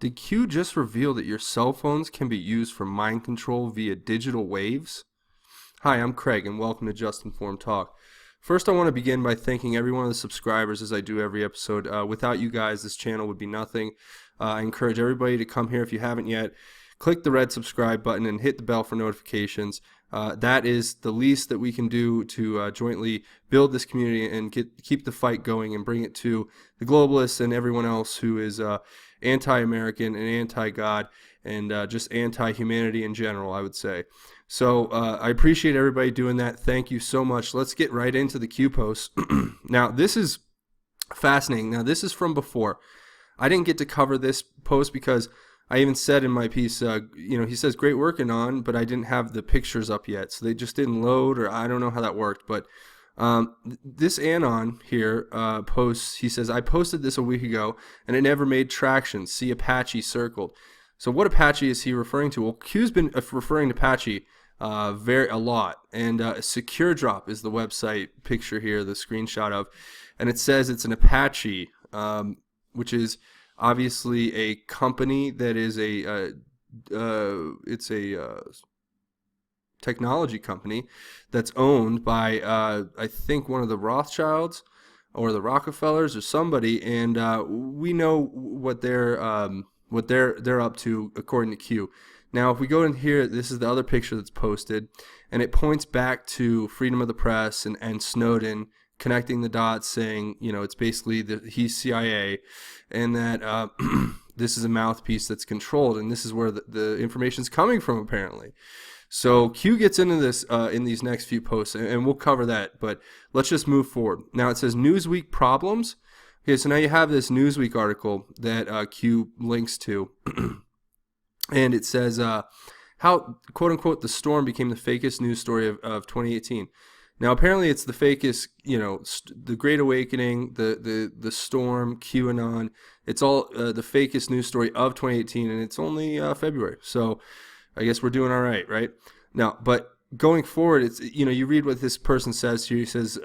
Did Q just reveal that your cell phones can be used for mind control via digital waves? Hi, I'm Craig, and welcome to Just Informed Talk. First, I want to begin by thanking every one of the subscribers, as I do every episode. Without you guys, this channel would be nothing. I encourage everybody to come here if you haven't yet. Click the red subscribe button and hit the bell for notifications. That is the least that we can do to jointly build this community and keep the fight going and bring it to the globalists and everyone else who is anti-American and anti-God and just anti-humanity in general, I would say. So I appreciate everybody doing that. Thank you so much. Let's get right into the Q post. Now, this is fascinating. Now, this is from before. I didn't get to cover this post because I even said in my piece, he says, great work, ANON, but I didn't have the pictures up yet. So they just didn't load, or I don't know how that worked. But this ANON here posts, he says, I posted this a week ago, and it never made traction. See Apache circled. So what Apache is he referring to? Well, Q's been referring to Apache a lot. And Secure Drop is the website picture here, the screenshot of. And it says it's an Apache, which is obviously a company that is it's a technology company that's owned by I think one of the Rothschilds or the Rockefellers or somebody, and we know what they're up to according to Q. Now, if we go in here, this is the other picture that's posted, and it points back to freedom of the press and Snowden, connecting the dots, saying, it's basically he's CIA, and that this is a mouthpiece that's controlled, and this is where the information's coming from, apparently. So Q gets into this in these next few posts, and we'll cover that, but let's just move forward. Now, it says Newsweek problems. Okay, so now you have this Newsweek article that Q links to, and it says how, quote-unquote, the storm became the fakest news story of 2018. Now, apparently it's the fakest, the Great Awakening, the storm, QAnon. It's all the fakest news story of 2018, and it's only February. So I guess we're doing all right? Now, but going forward, it's, you read what this person says here. He says,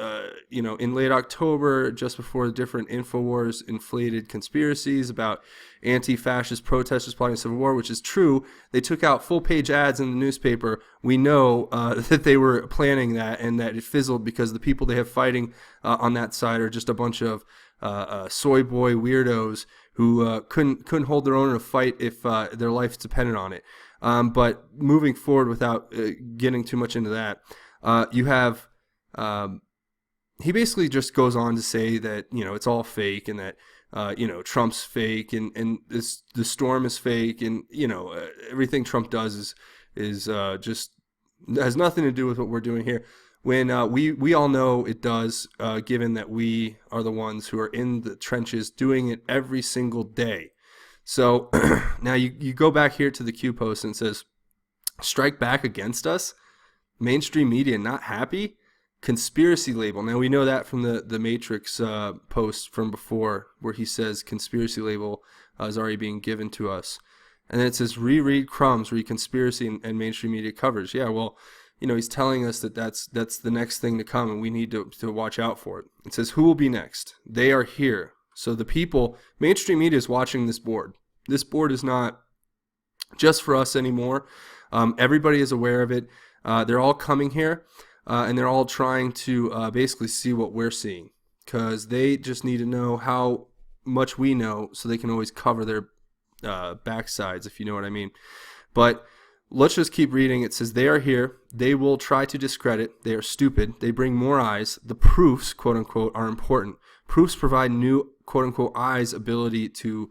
in late October, just before the different InfoWars inflated conspiracies about anti-fascist protesters plotting a civil war, which is true. They took out full-page ads in the newspaper. We know that they were planning that, and that it fizzled because the people they have fighting on that side are just a bunch of soy boy weirdos who couldn't hold their own in a fight if their life depended on it. But moving forward, without getting too much into that, you have he basically just goes on to say that it's all fake, and that Trump's fake, and the storm is fake, and everything Trump does is just has nothing to do with what we're doing here. When we all know it does, given that we are the ones who are in the trenches doing it every single day. So now you go back here to the Q post, and it says, strike back against us? Mainstream media not happy? Conspiracy label. Now we know that from the Matrix post from before, where he says conspiracy label is already being given to us. And then it says reread crumbs, read conspiracy and mainstream media coverage. Yeah, well, he's telling us that's the next thing to come, and we need to watch out for it. It says, who will be next? They are here. So the people, mainstream media is watching this board. This board is not just for us anymore. Everybody is aware of it. They're all coming here, and they're all trying to basically see what we're seeing, because they just need to know how much we know so they can always cover their backsides, if you know what I mean. But let's just keep reading. It says, they are here. They will try to discredit. They are stupid. They bring more eyes. The proofs, quote unquote, are important. Proofs provide new, quote unquote, eyes ability to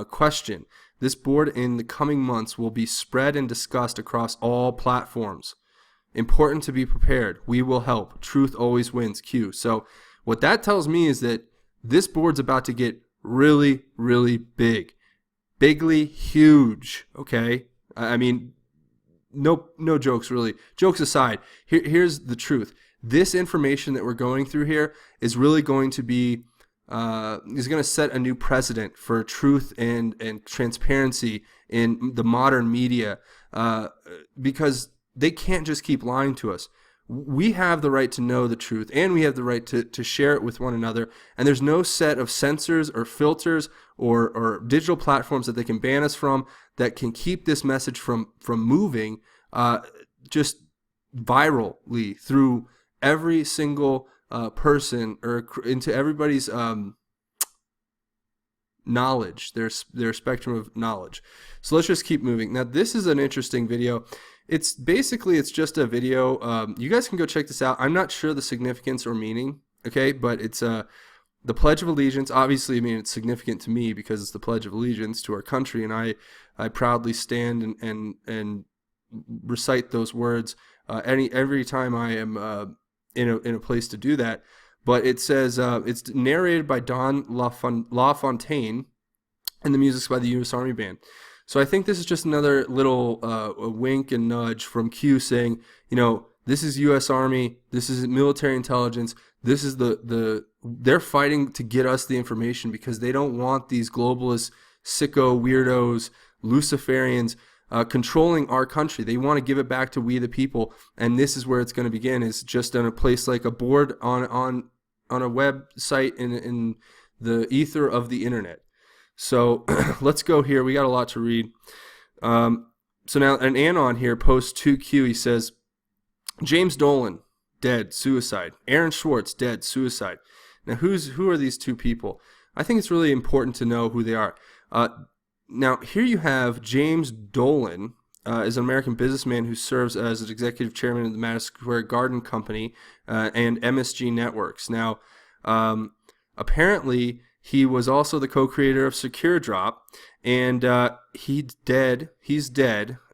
question. This board in the coming months will be spread and discussed across all platforms. Important to be prepared. We will help. Truth always wins. Q. So what that tells me is that this board's about to get really, really big. Bigly huge. Okay? I mean, no jokes really. Jokes aside, here's the truth. This information that we're going through here is really going to be is going to set a new precedent for truth and transparency in the modern media, because they can't just keep lying to us. We have the right to know the truth, and we have the right to share it with one another. And there's no set of censors or filters or digital platforms that they can ban us from that can keep this message from moving just virally through every single person or into everybody's knowledge, their spectrum of knowledge. So let's just keep moving. Now, this is an interesting video. It's just a video. You guys can go check this out. I'm not sure the significance or meaning, okay, but it's the Pledge of Allegiance. Obviously, I mean, it's significant to me because it's the Pledge of Allegiance to our country, and I proudly stand and recite those words every time I am in a place to do that. But it says it's narrated by Don LaFontaine, and the music's by the U.S. Army Band. So I think this is just another little a wink and nudge from Q saying, this is U.S. Army, this is military intelligence, this is they're fighting to get us the information because they don't want these globalist, sicko, weirdos, Luciferians controlling our country. They want to give it back to we the people, and this is where it's going to begin, is just in a place like a board on a website in the ether of the internet. So let's go here. We got a lot to read. So now an Anon here, post 2Q, he says, James Dolan, dead, suicide. Aaron Swartz, dead, suicide. Now who are these two people? I think it's really important to know who they are. Now here you have James Dolan, is an American businessman who serves as an executive chairman of the Madison Square Garden Company and MSG Networks. Now, apparently, he was also the co-creator of Secure Drop, and he's dead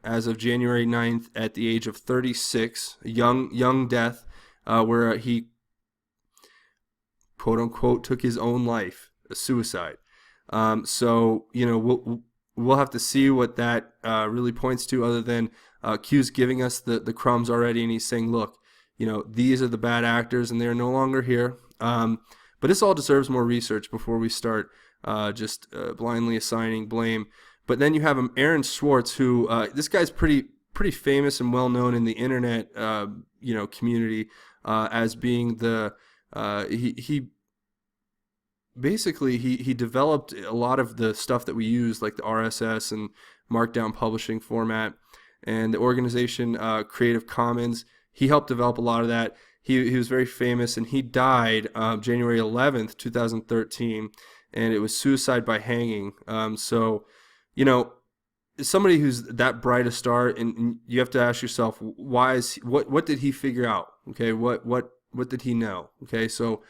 as of January 9th at the age of 36, a young death, where he, quote-unquote, took his own life, a suicide. So, we'll have to see what that really points to, other than Q's giving us the crumbs already, and he's saying, look, these are the bad actors, and they're no longer here. But this all deserves more research before we start just blindly assigning blame. But then you have Aaron Swartz, who this guy's pretty famous and well known in the internet community as being he basically he developed a lot of the stuff that we use, like the RSS and Markdown publishing format, and the organization Creative Commons. He helped develop a lot of that. He was very famous, and he died January 11th, 2013, and it was suicide by hanging. So, somebody who's that bright a star, and you have to ask yourself, what did he figure out? Okay, what did he know? Okay, so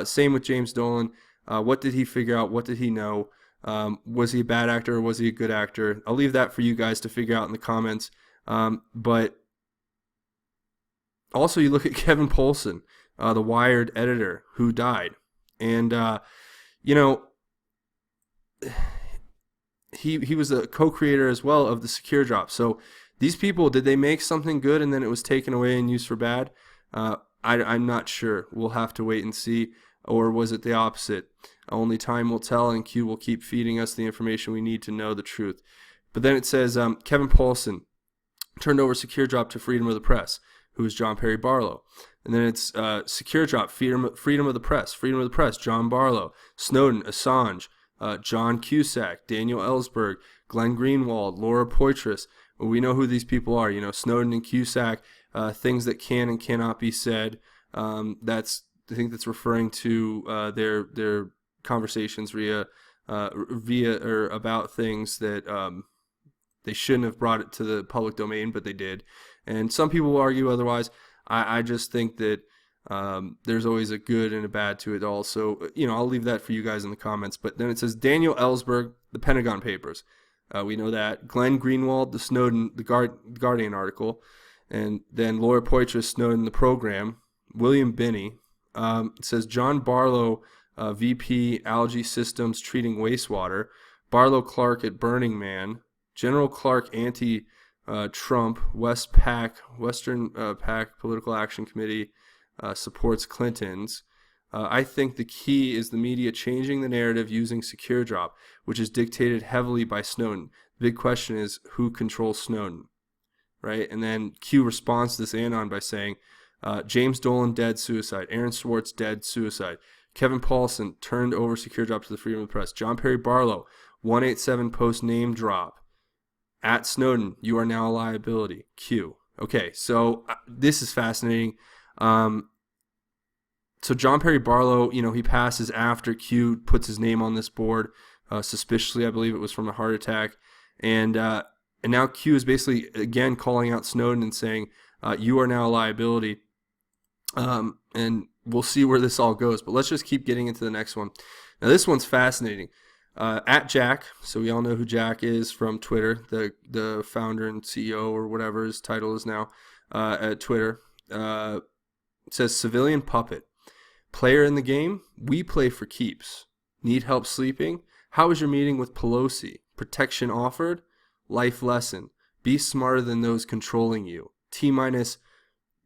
same with James Dolan. What did he figure out? What did he know? Was he a bad actor or was he a good actor? I'll leave that for you guys to figure out in the comments. But also, you look at Kevin Poulsen, the Wired editor, who died. And, he was a co-creator as well of the Secure Drop. So these people, did they make something good and then it was taken away and used for bad? I'm not sure. We'll have to wait and see. Or was it the opposite? Only time will tell, and Q will keep feeding us the information we need to know the truth. But then it says Kevin Poulsen turned over Secure Drop to Freedom of the Press, who is John Perry Barlow. And then it's Secure Drop, Freedom of the Press, John Barlow. Snowden, Assange, John Cusack, Daniel Ellsberg, Glenn Greenwald, Laura Poitras. Well, we know who these people are. Snowden and Cusack, things that can and cannot be said. I think that's referring to their conversations via or about things that they shouldn't have brought it to the public domain, but they did. And some people will argue otherwise. I just think that there's always a good and a bad to it all. So, I'll leave that for you guys in the comments. But then it says Daniel Ellsberg, the Pentagon Papers. We know that. Glenn Greenwald, the Snowden, the Guardian article. And then Laura Poitras, Snowden, the program. William Binney. It says John Barlow, VP, Algae Systems Treating Wastewater. Barlow Clark at Burning Man. General Clark anti-Trump. Western PAC Political Action Committee supports Clinton's. I think the key is the media changing the narrative using Secure Drop, which is dictated heavily by Snowden. The big question is, who controls Snowden, right? And then Q responds to this Anon by saying, James Dolan, dead, suicide. Aaron Swartz, dead, suicide. Kevin Paulson, turned over secure job to the Freedom of the Press. John Perry Barlow, 187 post name drop. At Snowden, you are now a liability. Q. Okay, so this is fascinating. So John Perry Barlow, he passes after Q puts his name on this board. Suspiciously, I believe it was from a heart attack. And now Q is basically, again, calling out Snowden and saying, you are now a liability. And we'll see where this all goes. But let's just keep getting into the next one. Now, this one's fascinating. At Jack, so we all know who Jack is from Twitter, the founder and CEO or whatever his title is now at Twitter. It says, civilian puppet. Player in the game, we play for keeps. Need help sleeping? How was your meeting with Pelosi? Protection offered? Life lesson. Be smarter than those controlling you. T-minus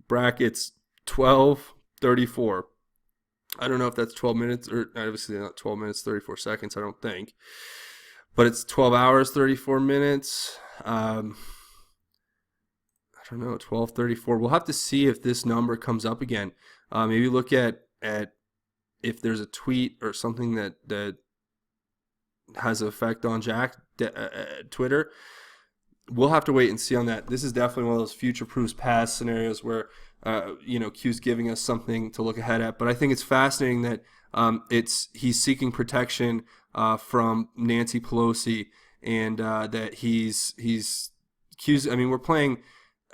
brackets 12:34. I don't know if that's 12 minutes, or obviously not 12 minutes, 34 seconds, I don't think. But it's 12 hours, 34 minutes. I don't know, 12:34. We'll have to see if this number comes up again. Maybe look at if there's a tweet or something that has an effect on Jack Twitter. We'll have to wait and see on that. This is definitely one of those future proofs past scenarios where Q's giving us something to look ahead at. But I think it's fascinating that he's seeking protection from Nancy Pelosi, and that he's Q's. I mean, we're playing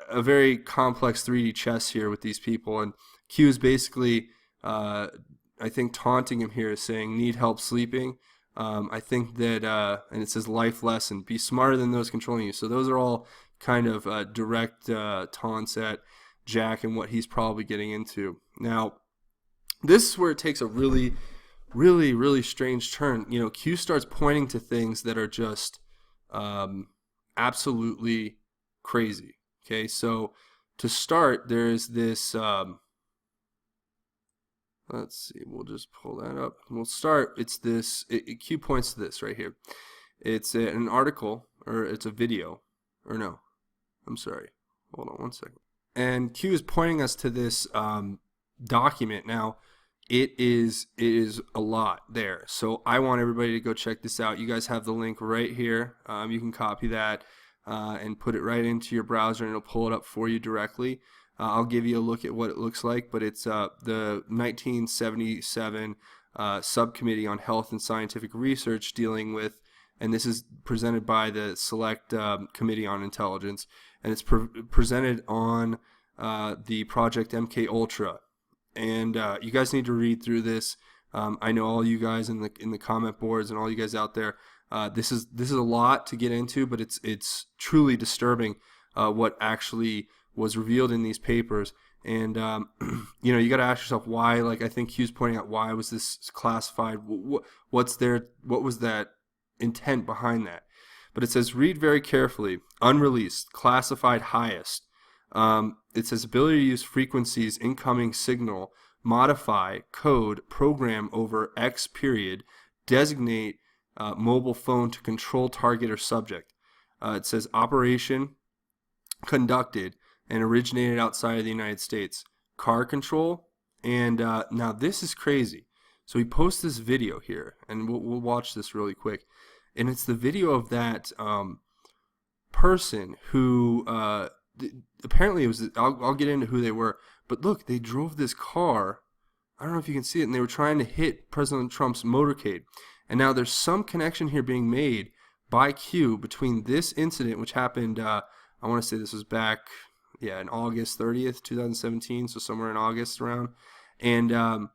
a very complex 3D chess here with these people, and Q is basically, I think, taunting him here, saying, need help sleeping. I think that, and it says life lesson, be smarter than those controlling you. So those are all kind of direct taunts at Jack and what he's probably getting into. Now, this is where it takes a really, really, really strange turn. Q starts pointing to things that are just absolutely crazy. Okay, so to start, there's this, let's see, we'll just pull that up. We'll start, it's this, Q points to this right here. It's an article, or it's a video, or no, I'm sorry, hold on one second. And Q is pointing us to this document. Now, it is a lot there. So I want everybody to go check this out. You guys have the link right here. You can copy that and put it right into your browser, and it'll pull it up for you directly. I'll give you a look at what it looks like, but it's the 1977 Subcommittee on Health and Scientific Research dealing with, and this is presented by the Select Committee on Intelligence, and it's presented on the Project MK Ultra. And you guys need to read through this. I know all you guys in the comment boards and all you guys out there. This is a lot to get into, but it's truly disturbing what actually was revealed in these papers. And you got to ask yourself why. Like, I think Q's pointing out, why was this classified? What was that intent behind that? But it says, read very carefully. Unreleased, classified highest. It says ability to use frequencies, incoming signal, modify, code, program over X period, designate mobile phone to control target or subject. It says operation conducted and originated outside of the United States. Car control. And now this is crazy. So he posts this video here, and we'll watch this really quick. And it's the video of that person who apparently it was. I'll get into who they were. But look, they drove this car. I don't know if you can see it, and they were trying to hit President Trump's motorcade. And now there's some connection here being made by Q between this incident, which happened, I want to say this was back, in August 30th, 2017, so somewhere in August around. And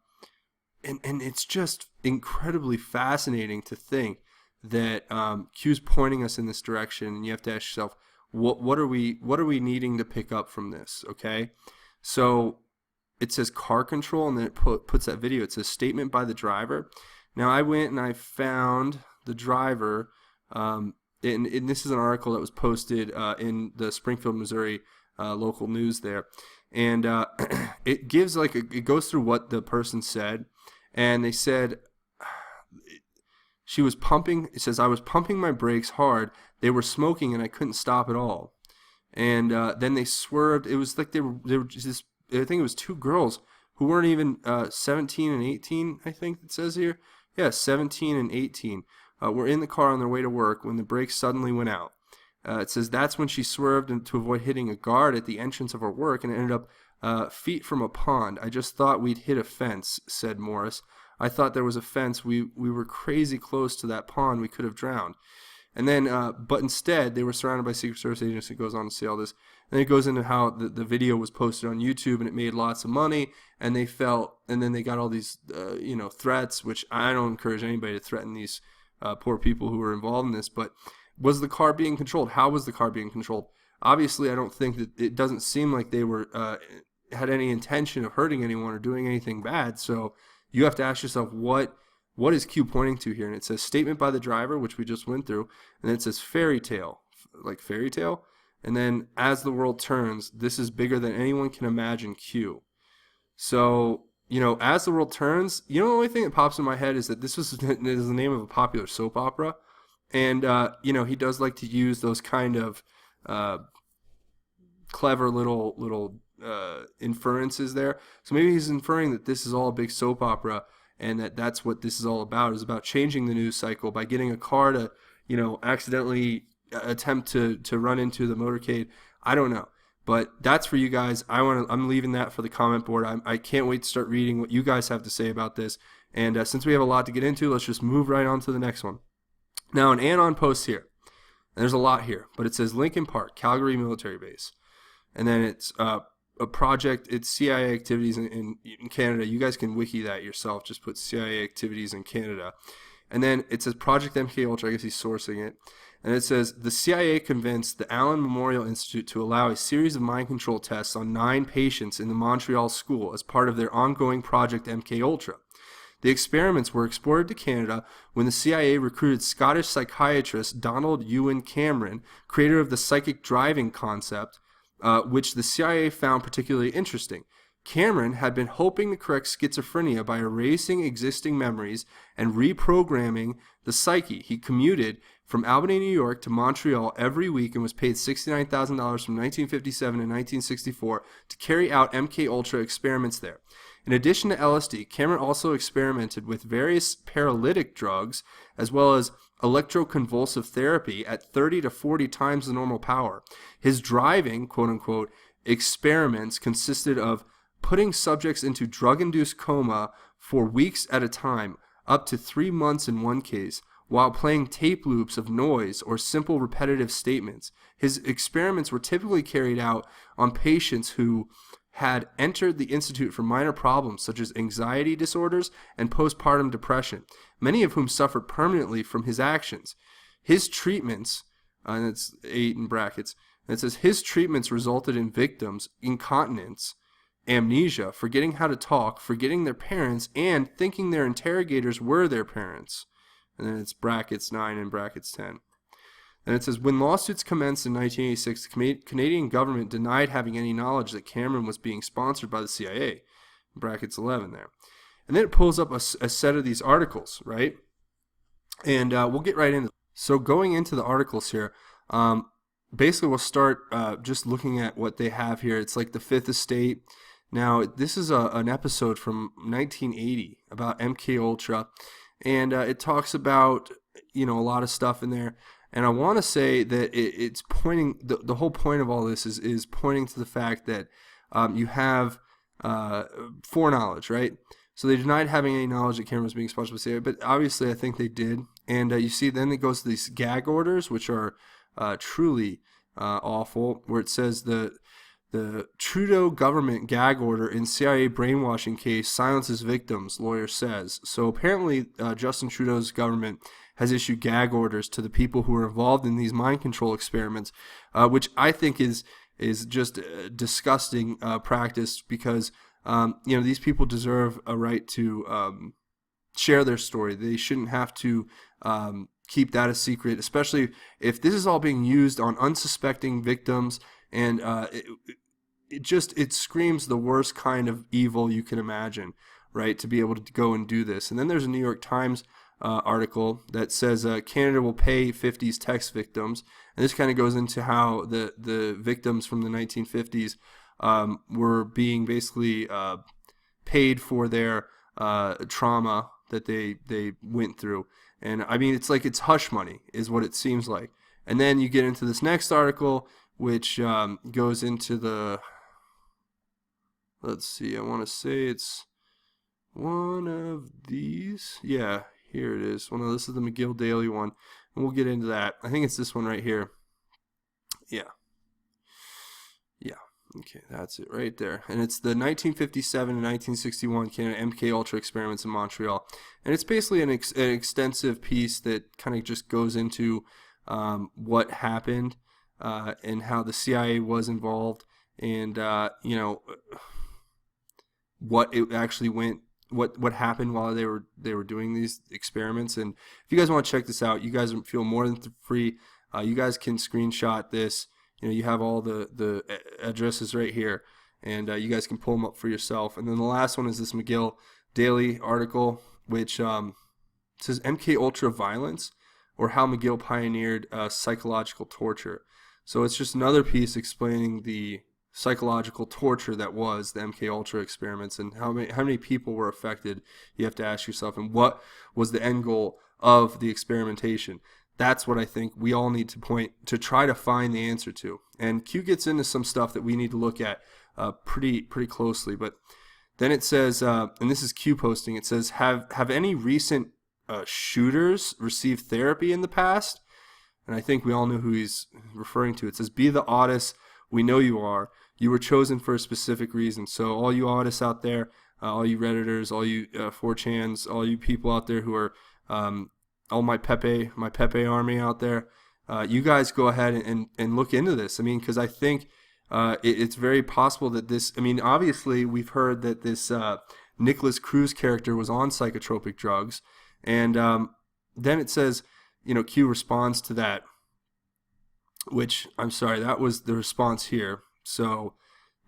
it's just incredibly fascinating to think that Q's pointing us in this direction, and you have to ask yourself, what are we needing to pick up from this? Okay, so it says car control, and then it puts that video. It says statement by the driver. Now I went and I found the driver, and this is an article that was posted in the Springfield, Missouri local news there, and it gives it goes through what the person said, and they said she was pumping. It says I was pumping my brakes hard. They were smoking and I couldn't stop at all, and then they swerved. It was like they were just I think it was two girls who weren't even 17 and 18, I think it says here. Yeah, 17 and 18 were in the car on their way to work when the brakes suddenly went out. It says that's when she swerved to avoid hitting a guard at the entrance of her work and ended up feet from a pond. I just thought we'd hit a fence, said Morris. I thought there was a fence. We were crazy close to that pond. We could have drowned. And then, but instead, they were surrounded by Secret Service agents. It goes on to say all this. And it goes into how the video was posted on YouTube and it made lots of money. And they felt, and then they got all these, threats, which I don't encourage anybody to threaten these poor people who were involved in this. But was the car being controlled? How was the car being controlled? Obviously, I don't think that it doesn't seem like they were had any intention of hurting anyone or doing anything bad. So you have to ask yourself, what is Q pointing to here? And it says statement by the driver, which we just went through, and then it says fairy tale, like fairy tale. And then as the world turns, this is bigger than anyone can imagine, Q. So, as the world turns, the only thing that pops in my head is that this is the name of a popular soap opera. And, he does like to use those kind of clever little inferences there. So maybe he's inferring that this is all a big soap opera and that's what this is all about, is about changing the news cycle by getting a car to, accidentally attempt to run into the motorcade. I don't know. But that's for you guys. I'm leaving that for the comment board. I can't wait to start reading what you guys have to say about this. And since we have a lot to get into, let's just move right on to the next one. Now, an ANON post here. And there's a lot here, but it says Lincoln Park, Calgary Military Base. And then it's a project, it's CIA activities in Canada. You guys can wiki that yourself. Just put CIA activities in Canada. And then it says Project MKUltra. I guess he's sourcing it. And it says the CIA convinced the Allen Memorial Institute to allow a series of mind control tests on 9 patients in the Montreal school as part of their ongoing Project MKUltra. The experiments were exported to Canada when the CIA recruited Scottish psychiatrist Donald Ewan Cameron, creator of the psychic driving concept, which the CIA found particularly interesting. Cameron had been hoping to correct schizophrenia by erasing existing memories and reprogramming the psyche. He commuted from Albany, New York to Montreal every week and was paid $69,000 from 1957 to 1964 to carry out MKUltra experiments there. In addition to LSD, Cameron also experimented with various paralytic drugs as well as electroconvulsive therapy at 30 to 40 times the normal power. His driving, quote-unquote, experiments consisted of putting subjects into drug-induced coma for weeks at a time, up to 3 months in one case, while playing tape loops of noise or simple repetitive statements. His experiments were typically carried out on patients who had entered the institute for minor problems such as anxiety disorders and postpartum depression, many of whom suffered permanently from his actions. His treatments, and it's 8 in brackets, and it says his treatments resulted in victims incontinence, amnesia, forgetting how to talk, forgetting their parents, and thinking their interrogators were their parents. And then it's brackets 9 and brackets 10. And it says, when lawsuits commenced in 1986, the Canadian government denied having any knowledge that Cameron was being sponsored by the CIA. Brackets 11 there. And then it pulls up a set of these articles, right? And we'll get right into it. So going into the articles here, basically we'll start just looking at what they have here. It's like the Fifth Estate. Now, this is an episode from 1980 about MKUltra. And it talks about, a lot of stuff in there. And I want to say that it's pointing, the whole point of all this is pointing to the fact that you have foreknowledge, right? So they denied having any knowledge that Cameron was being sponsored by the CIA, but obviously I think they did. And you see, then it goes to these gag orders, which are truly awful, where it says the Trudeau government gag order in CIA brainwashing case silences victims, lawyer says. So apparently Justin Trudeau's government has issued gag orders to the people who are involved in these mind control experiments, which I think is just a disgusting practice because, these people deserve a right to share their story. They shouldn't have to keep that a secret, especially if this is all being used on unsuspecting victims. And it screams the worst kind of evil you can imagine, right, to be able to go and do this. And then there's a New York Times article that says Canada will pay 50s text victims. And this kind of goes into how the victims from the 1950s were being basically paid for their trauma that they went through. And I mean, it's like it's hush money is what it seems like. And then you get into this next article, which goes into the, let's see, I want to say it's one of these. Yeah, here it is. This is the McGill Daily one. And we'll get into that. I think it's this one right here. Yeah. Yeah. Okay, that's it right there. And it's the 1957 and 1961 Canada MK Ultra experiments in Montreal. And it's basically an extensive piece that kind of just goes into what happened and how the CIA was involved, and what it actually went, what happened while they were doing these experiments. And if you guys want to check this out, you guys feel more than free. You guys can screenshot this. You have all the addresses right here, and you guys can pull them up for yourself. And then the last one is this McGill Daily article, which says MK Ultra violence, or how McGill pioneered psychological torture. So it's just another piece explaining the psychological torture that was the MK Ultra experiments, and how many people were affected. You have to ask yourself, and what was the end goal of the experimentation? That's what I think we all need to try to find the answer to. And Q gets into some stuff that we need to look at pretty closely. But then it says, and this is Q posting, it says, have any recent shooters received therapy in the past? And I think we all know who he's referring to. It says, be the autists we know you are. You were chosen for a specific reason. So all you autists out there, all you Redditors, all you 4chans, all you people out there who are all my Pepe army out there, you guys go ahead and look into this. I mean, because I think it's very possible that this, I mean, obviously we've heard that this Nicholas Cruz character was on psychotropic drugs. And then it says, Q responds to that, which, I'm sorry, that was the response here. So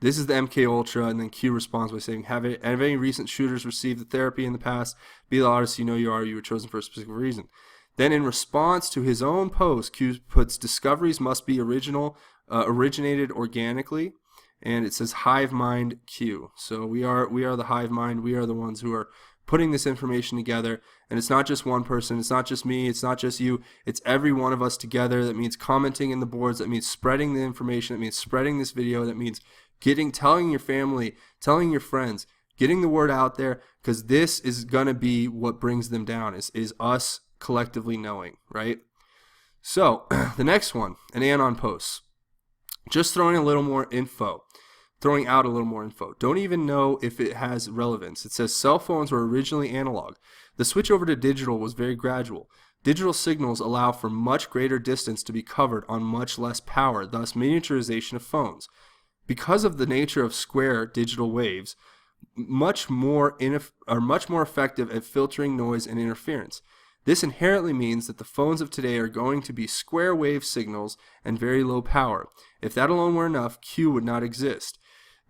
this is the MK Ultra, and then Q responds by saying, have any recent shooters received the therapy in the past? Be the artist you know you are. You were chosen for a specific reason. Then in response to his own post, Q puts, discoveries must be originated organically. And it says hive mind Q. So we are the hive mind. We are the ones who are putting this information together. And it's not just one person. It's not just me. It's not just you. It's every one of us together. That means commenting in the boards. That means spreading the information. That means spreading this video. That means telling your family, telling your friends, getting the word out there, because this is going to be what brings them down, is us collectively knowing, right? So the next one, an ANON post. Just throwing out a little more info. Don't even know if it has relevance. It says cell phones were originally analog. The switch over to digital was very gradual. Digital signals allow for much greater distance to be covered on much less power, thus miniaturization of phones. Because of the nature of square digital waves, much more effective at filtering noise and interference. This inherently means that the phones of today are going to be square wave signals and very low power. If that alone were enough, Q would not exist.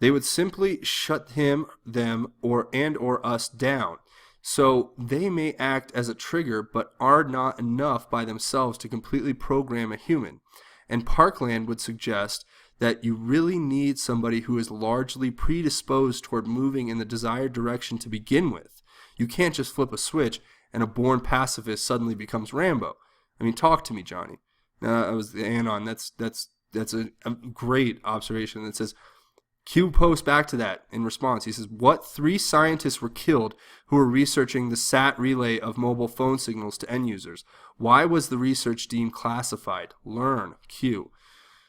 They would simply shut them, or us down. So they may act as a trigger, but are not enough by themselves to completely program a human. And Parkland would suggest that you really need somebody who is largely predisposed toward moving in the desired direction to begin with. You can't just flip a switch and a born pacifist suddenly becomes Rambo. I mean, talk to me, Johnny. That was the ANON. That's a great observation. That says, Q posts back to that in response. He says, what 3 scientists were killed who were researching the SAT relay of mobile phone signals to end users? Why was the research deemed classified? Learn, Q.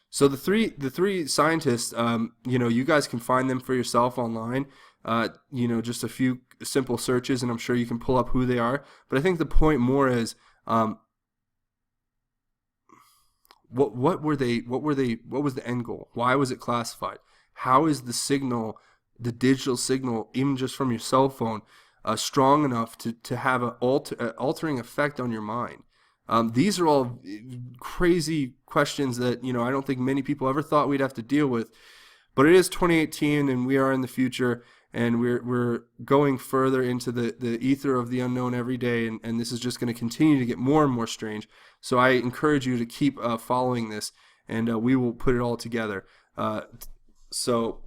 So the three scientists, you guys can find them for yourself online. Just a few simple searches, and I'm sure you can pull up who they are. But I think the point more is, what were they? What was the end goal? Why was it classified? How is the signal, the digital signal, even just from your cell phone, strong enough to have an altering effect on your mind? These are all crazy questions that, I don't think many people ever thought we'd have to deal with. But it is 2018, and we are in the future, and we're going further into the ether of the unknown every day, and this is just going to continue to get more and more strange. So I encourage you to keep following this, and we will put it all together. So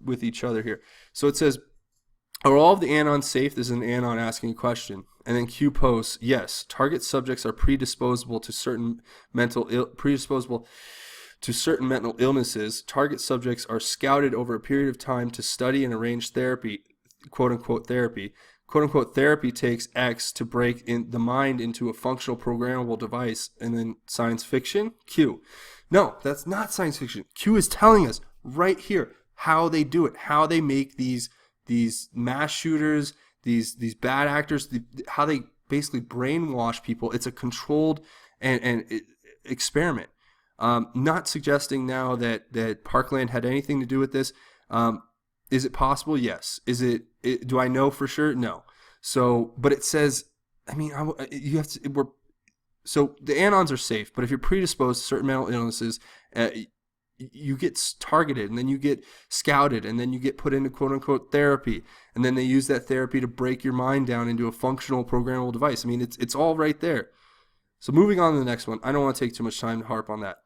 with each other here. So it says, are all of the ANONs safe? This is an ANON asking a question. And then Q posts, yes, target subjects are predisposable to certain mental illnesses. Target subjects are scouted over a period of time to study and arrange therapy, quote unquote therapy. Quote unquote therapy takes X to break in the mind into a functional programmable device. And then science fiction, Q. No, that's not science fiction. Q is telling us right here how they do it, how they make these mass shooters, these bad actors, how they basically brainwash people. It's a controlled and experiment. Not suggesting now that Parkland had anything to do with this. Is it possible? Yes. Do I know for sure? No. So, but it says, I mean, you have to. So the ANONs are safe, but if you're predisposed to certain mental illnesses, you get targeted, and then you get scouted, and then you get put into quote unquote therapy, and then they use that therapy to break your mind down into a functional programmable device. I mean, it's all right there. So moving on to the next one. I don't want to take too much time to harp on that.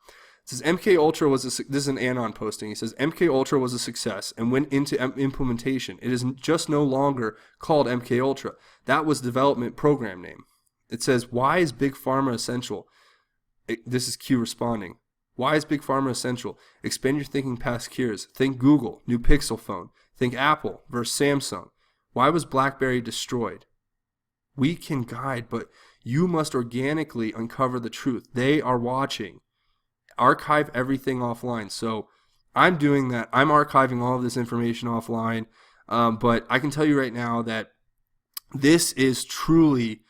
It says MK Ultra this is an ANON posting. He says MK Ultra was a success and went into implementation. It is just no longer called MK Ultra. That was development program name. It says, why is Big Pharma essential? This is Q responding. Why is Big Pharma essential? Expand your thinking past cures. Think Google, new Pixel phone. Think Apple versus Samsung. Why was BlackBerry destroyed? We can guide, but you must organically uncover the truth. They are watching. Archive everything offline. So I'm doing that. I'm archiving all of this information offline. But I can tell you right now that this is truly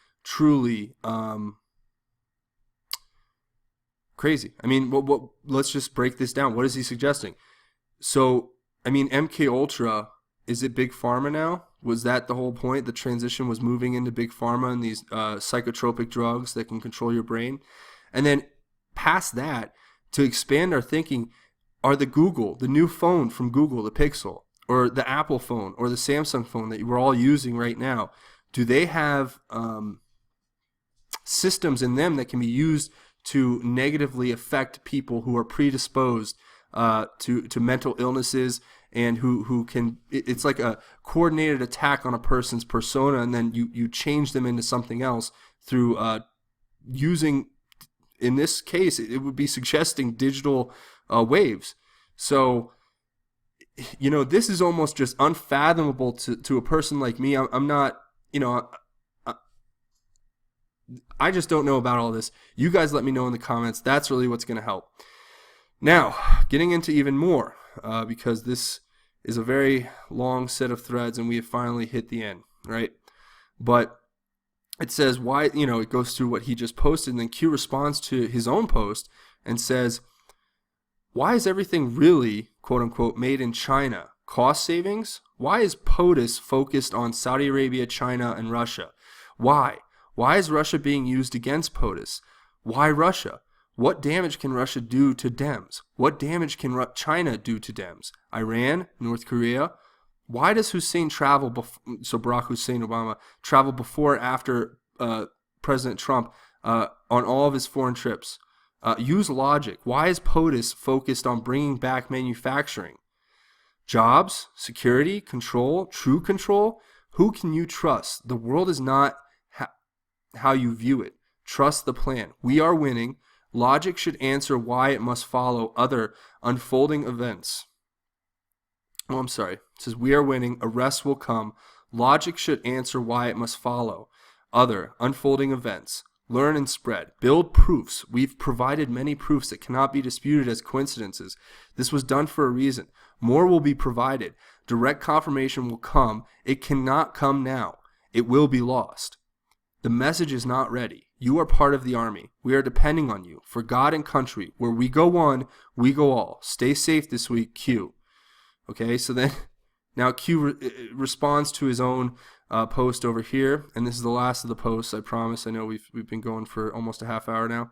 crazy. I mean, let's just break this down. What is he suggesting? So, I mean, MK Ultra, is it Big Pharma now? Was that the whole point? The transition was moving into Big Pharma and these psychotropic drugs that can control your brain? And then past that, to expand our thinking, are the new phone from Google, the Pixel, or the Apple phone, or the Samsung phone that we're all using right now, do they have systems in them that can be used to negatively affect people who are predisposed to mental illnesses, and who can, it's like a coordinated attack on a person's persona, and then you change them into something else through using, in this case, it would be suggesting digital waves. So, you know, this is almost just unfathomable to a person like me. I'm not, you know, I just don't know about all this. You guys let me know in the comments. That's really what's going to help. Now, getting into even more, because this is a very long set of threads and we have finally hit the end, right? But it says why, you know, it goes through what he just posted, and then Q responds to his own post and says, why is everything really, quote unquote, made in China? Cost savings? Why is POTUS focused on Saudi Arabia, China, and Russia? Why? Why is Russia being used against POTUS? Why Russia? What damage can Russia do to Dems? What damage can China do to Dems? Iran? North Korea? Why does Hussein travel, so Barack Hussein Obama, travel before or after President Trump on all of his foreign trips? Use logic. Why is POTUS focused on bringing back manufacturing? Jobs? Security? Control? True control? Who can you trust? The world is not how you view it. Trust the plan. We are winning. Logic should answer why it must follow other unfolding events. Oh, I'm sorry. It says, we are winning. Arrests will come. Logic should answer why it must follow other unfolding events. Learn and spread. Build proofs. We've provided many proofs that cannot be disputed as coincidences. This was done for a reason. More will be provided. Direct confirmation will come. It cannot come now. It will be lost. The message is not ready. You are part of the army. We are depending on you. For God and country, where we go one, we go all. Stay safe this week, Q. Okay, so then now Q responds to his own post over here, and this is the last of the posts, I promise. I know we've been going for almost a half hour now.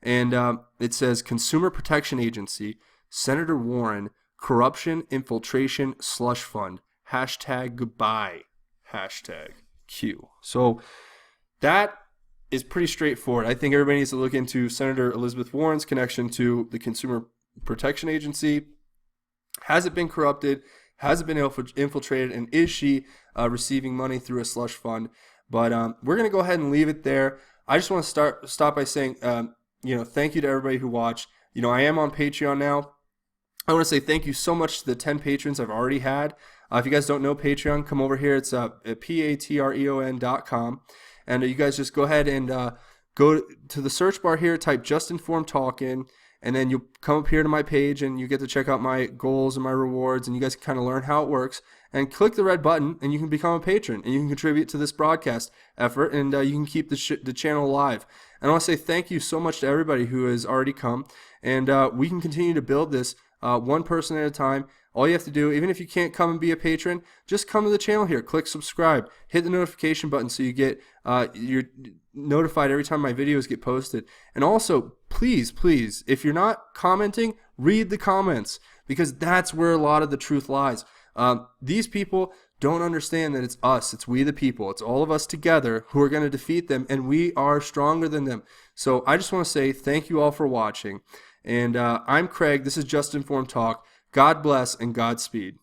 And it says, Consumer Protection Agency, Senator Warren, corruption, infiltration, slush fund, hashtag goodbye, hashtag Q. So that is pretty straightforward. I think everybody needs to look into Senator Elizabeth Warren's connection to the Consumer Protection Agency. Has it been corrupted? Has it been infiltrated, and is she receiving money through a slush fund? But we're going to go ahead and leave it there. I just want to stop by saying, thank you to everybody who watched. I am on Patreon now. I want to say thank you so much to the 10 patrons I've already had. If you guys don't know Patreon, come over here. It's at patreon.com. And you guys just go ahead and go to the search bar here, type Just Informed Talk in, and then you'll come up here to my page and you get to check out my goals and my rewards, and you guys can kind of learn how it works. And click the red button and you can become a patron and you can contribute to this broadcast effort, and you can keep the channel alive. And I want to say thank you so much to everybody who has already come, and we can continue to build this one person at a time. All you have to do, even if you can't come and be a patron, just come to the channel here, click subscribe, hit the notification button so you get you're notified every time my videos get posted. And also, please, if you're not commenting, read the comments, because that's where a lot of the truth lies. These people don't understand that it's us, it's we the people, it's all of us together who are going to defeat them, and we are stronger than them. So I just want to say thank you all for watching. And I'm Craig. This is Just Informed Talk. God bless and Godspeed.